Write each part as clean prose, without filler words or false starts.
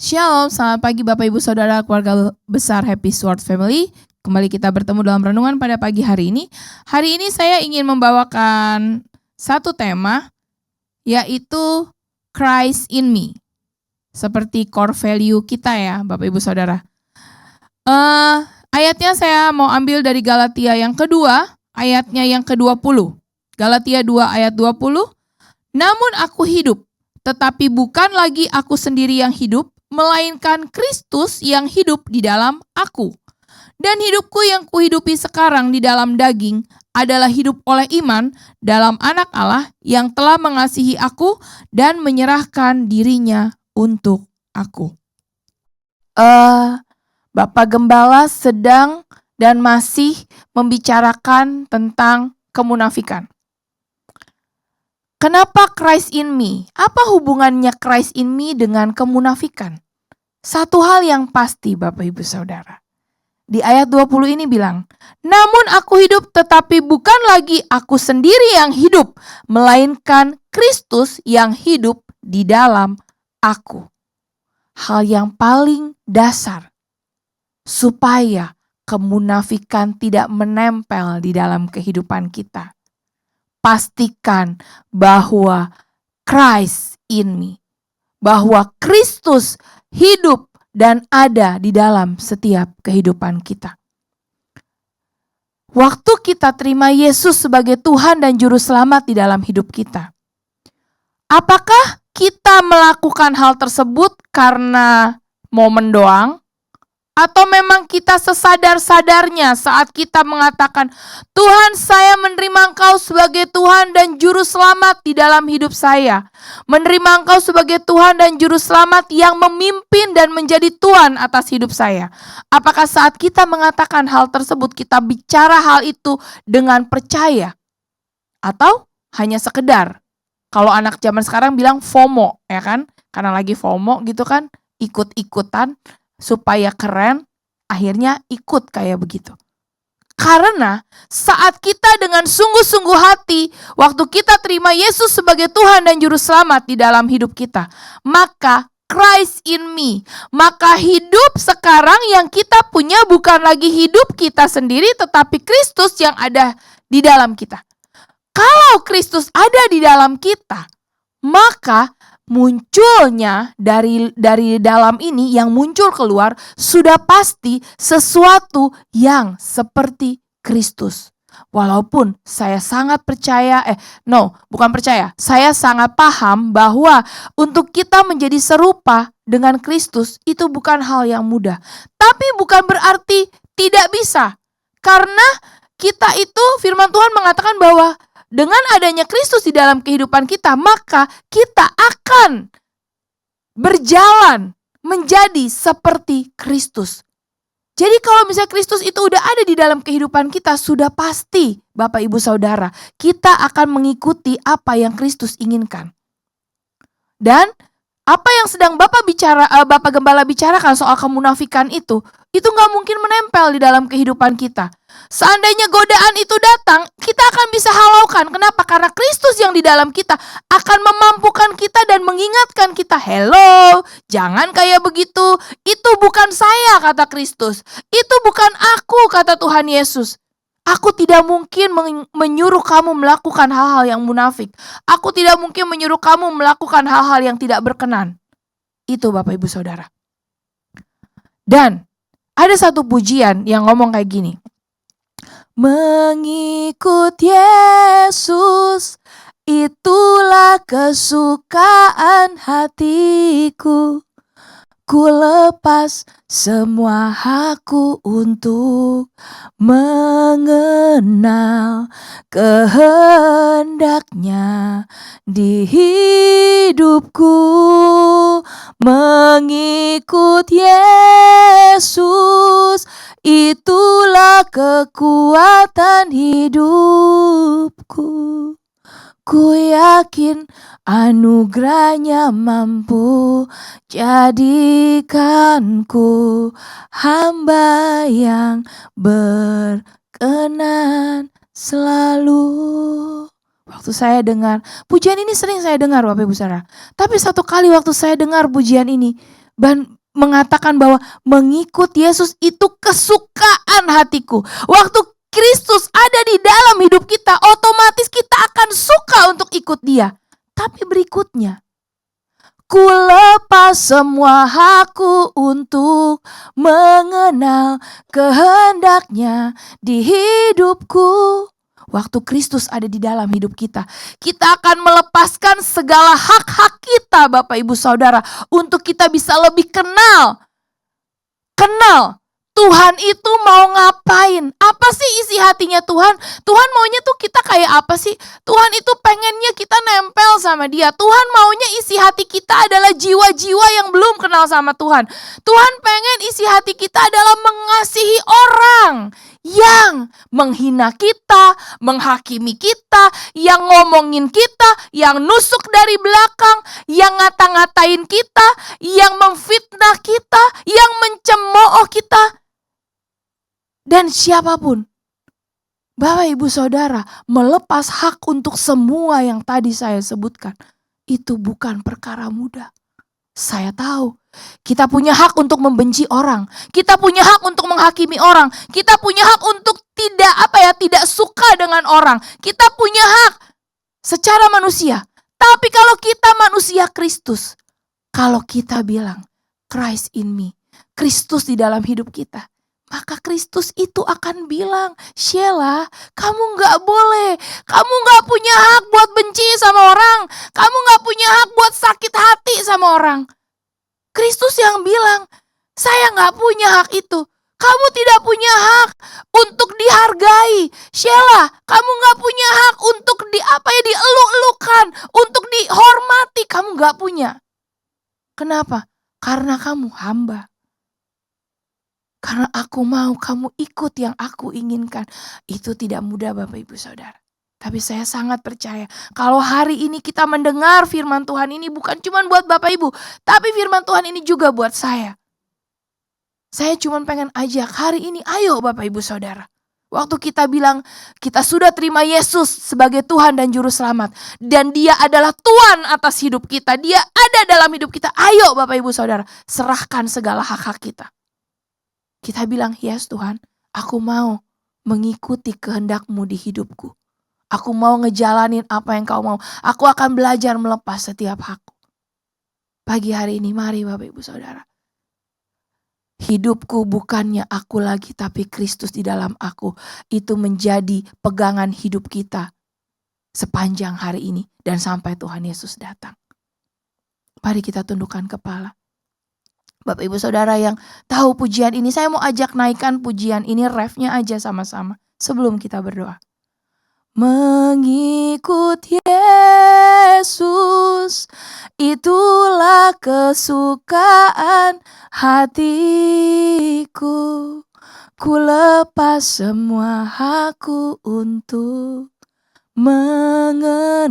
Shalom, selamat pagi Bapak Ibu Saudara keluarga besar Happy Sword Family. Kembali kita bertemu dalam renungan pada pagi hari ini. Hari ini saya ingin membawakan satu tema, yaitu Christ in me. Seperti core value kita ya Bapak Ibu Saudara. Ayatnya saya mau ambil dari Galatia yang kedua, ayatnya yang ke-20. Galatia 2 ayat 20. Namun aku hidup, tetapi bukan lagi aku sendiri yang hidup, melainkan Kristus yang hidup di dalam aku. Dan hidupku yang kuhidupi sekarang di dalam daging adalah hidup oleh iman dalam Anak Allah yang telah mengasihi aku dan menyerahkan dirinya untuk aku. Bapak Gembala sedang dan masih membicarakan tentang kemunafikan. Kenapa Christ in me? Apa hubungannya Christ in me dengan kemunafikan? Satu hal yang pasti Bapak Ibu Saudara. Di ayat 20 ini bilang, namun aku hidup tetapi bukan lagi aku sendiri yang hidup, melainkan Kristus yang hidup di dalam aku. Hal yang paling dasar supaya kemunafikan tidak menempel di dalam kehidupan kita. Pastikan bahwa Christ in me, bahwa Kristus hidup dan ada di dalam setiap kehidupan kita. Waktu kita terima Yesus sebagai Tuhan dan Juru Selamat di dalam hidup kita, apakah kita melakukan hal tersebut karena momen doang? Atau memang kita sesadar-sadarnya saat kita mengatakan, Tuhan, saya menerima Engkau sebagai Tuhan dan Juru Selamat di dalam hidup saya. Menerima Engkau sebagai Tuhan dan Juru Selamat yang memimpin dan menjadi Tuhan atas hidup saya. Apakah saat kita mengatakan hal tersebut, kita bicara hal itu dengan percaya? Atau hanya sekedar? Kalau anak zaman sekarang bilang FOMO, ya kan? Karena lagi FOMO gitu kan, ikut-ikutan. Supaya keren, akhirnya ikut kayak begitu. Karena saat kita dengan sungguh-sungguh hati, waktu kita terima Yesus sebagai Tuhan dan Juru Selamat di dalam hidup kita, maka Christ in me, maka hidup sekarang yang kita punya bukan lagi hidup kita sendiri, tetapi Kristus yang ada di dalam kita. Kalau Kristus ada di dalam kita, maka munculnya dari dalam ini yang muncul keluar sudah pasti sesuatu yang seperti Kristus. Walaupun saya sangat percaya, saya sangat paham bahwa untuk kita menjadi serupa dengan Kristus itu bukan hal yang mudah. Tapi bukan berarti tidak bisa. Karena kita itu firman Tuhan mengatakan bahwa dengan adanya Kristus di dalam kehidupan kita, maka kita akan berjalan menjadi seperti Kristus. Jadi kalau misalnya Kristus itu udah ada di dalam kehidupan kita, sudah pasti Bapak Ibu Saudara, kita akan mengikuti apa yang Kristus inginkan. Dan apa yang sedang Bapak Gembala bicarakan soal kemunafikan itu gak mungkin menempel di dalam kehidupan kita. Seandainya godaan itu datang, kita akan bisa halaukan. Kenapa? Karena Kristus yang di dalam kita akan memampukan kita dan mengingatkan kita, hello, jangan kayak begitu. Itu bukan saya, kata Kristus. Itu bukan aku, kata Tuhan Yesus. Aku tidak mungkin menyuruh kamu melakukan hal-hal yang munafik. Aku tidak mungkin menyuruh kamu melakukan hal-hal yang tidak berkenan. Itu Bapak Ibu Saudara. Dan ada satu pujian yang ngomong kayak gini. Mengikut Yesus, itulah kesukaan hatiku. Ku lepas semua hakku untuk mengenal kehendaknya di hidupku. Mengikut Yesus, itulah kekuatan hidupku. Ku yakin anugerahnya mampu jadikanku hamba yang berkenan selalu. Waktu saya dengar, pujian ini sering saya dengar Bapak Ibu Saudara. Tapi satu kali waktu saya dengar pujian ini, dan mengatakan bahwa mengikut Yesus itu kesukaan hatiku. Waktu Kristus ada di dalam hidup kita, otomatis kita akan suka untuk ikut Dia. Tapi berikutnya, ku lepas semua hakku untuk mengenal kehendaknya di hidupku. Waktu Kristus ada di dalam hidup kita, kita akan melepaskan segala hak-hak kita, Bapak Ibu Saudara, untuk kita bisa lebih kenal Tuhan itu mau ngapain? Apa sih isi hatinya Tuhan? Tuhan maunya tuh kita kayak apa sih? Tuhan itu pengennya kita nempel sama Dia. Tuhan maunya isi hati kita adalah jiwa-jiwa yang belum kenal sama Tuhan. Tuhan pengen isi hati kita adalah mengasihi orang yang menghina kita, menghakimi kita, yang ngomongin kita, yang nusuk dari belakang, yang ngata-ngatain kita, yang memfitnah kita, yang mencemooh kita. Dan siapapun, Bapak Ibu Saudara, melepas hak untuk semua yang tadi saya sebutkan, itu bukan perkara mudah. Saya tahu, kita punya hak untuk membenci orang, kita punya hak untuk menghakimi orang, kita punya hak untuk tidak suka dengan orang, kita punya hak secara manusia. Tapi kalau kita manusia Kristus, kalau kita bilang Christ in me, Kristus di dalam hidup kita, maka Kristus itu akan bilang, Sheila, kamu gak boleh, kamu gak punya hak buat benci sama orang, kamu gak punya hak buat sakit hati sama orang. Kristus yang bilang, saya gak punya hak itu. Kamu tidak punya hak untuk dihargai. Sheila, kamu gak punya hak untuk dieluk-elukan, untuk dihormati, kamu gak punya. Kenapa? Karena kamu hamba. Karena aku mau kamu ikut yang aku inginkan. Itu tidak mudah Bapak Ibu Saudara. Tapi saya sangat percaya kalau hari ini kita mendengar firman Tuhan ini bukan cuma buat Bapak Ibu. Tapi firman Tuhan ini juga buat saya. Saya cuma pengen ajak hari ini, ayo Bapak Ibu Saudara. Waktu kita bilang kita sudah terima Yesus sebagai Tuhan dan Juru Selamat. Dan Dia adalah Tuhan atas hidup kita. Dia ada dalam hidup kita. Ayo Bapak Ibu Saudara, serahkan segala hak-hak kita. Kita bilang, yes Tuhan, aku mau mengikuti kehendak-Mu di hidupku. Aku mau ngejalanin apa yang Kau mau. Aku akan belajar melepas setiap hakku. Pagi hari ini, mari Bapak Ibu Saudara. Hidupku bukannya aku lagi, tapi Kristus di dalam aku. Itu menjadi pegangan hidup kita sepanjang hari ini dan sampai Tuhan Yesus datang. Mari kita tundukkan kepala. Bapak Ibu Saudara yang tahu pujian ini, saya mau ajak naikkan pujian ini, refnya aja sama-sama sebelum kita berdoa. Mengikut Yesus, itulah kesukaan hatiku. Ku lepas semua hakku untuk mengenal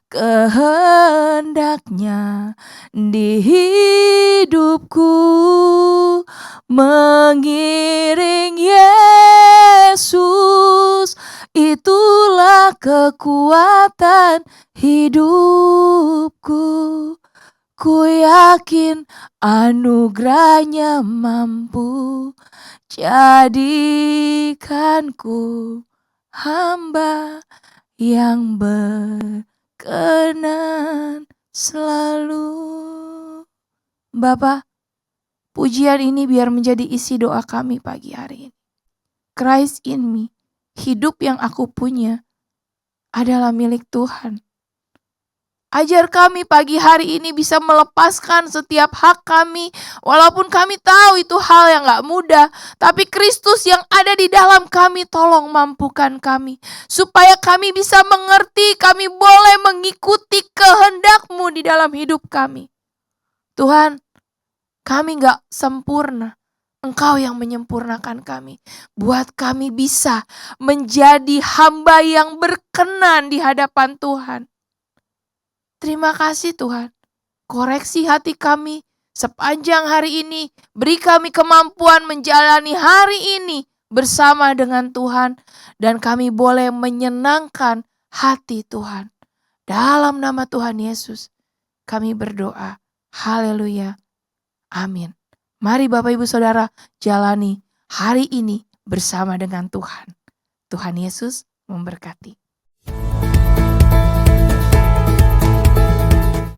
kehendaknya di hidupku, mengiring Yesus, itulah kekuatan hidupku. Ku yakin anugerahnya mampu jadikanku hamba yang berkenan selalu. Bapa, pujian ini biar menjadi isi doa kami pagi hari ini. Christ in me, hidup yang aku punya adalah milik Tuhan. Ajar kami pagi hari ini bisa melepaskan setiap hak kami. Walaupun kami tahu itu hal yang gak mudah. Tapi Kristus yang ada di dalam kami, tolong mampukan kami. Supaya kami bisa mengerti, kami boleh mengikuti kehendak-Mu di dalam hidup kami. Tuhan, kami gak sempurna. Engkau yang menyempurnakan kami. Buat kami bisa menjadi hamba yang berkenan di hadapan Tuhan. Terima kasih Tuhan, koreksi hati kami sepanjang hari ini. Beri kami kemampuan menjalani hari ini bersama dengan Tuhan. Dan kami boleh menyenangkan hati Tuhan. Dalam nama Tuhan Yesus, kami berdoa. Haleluya. Amin. Mari Bapak Ibu Saudara jalani hari ini bersama dengan Tuhan. Tuhan Yesus memberkati.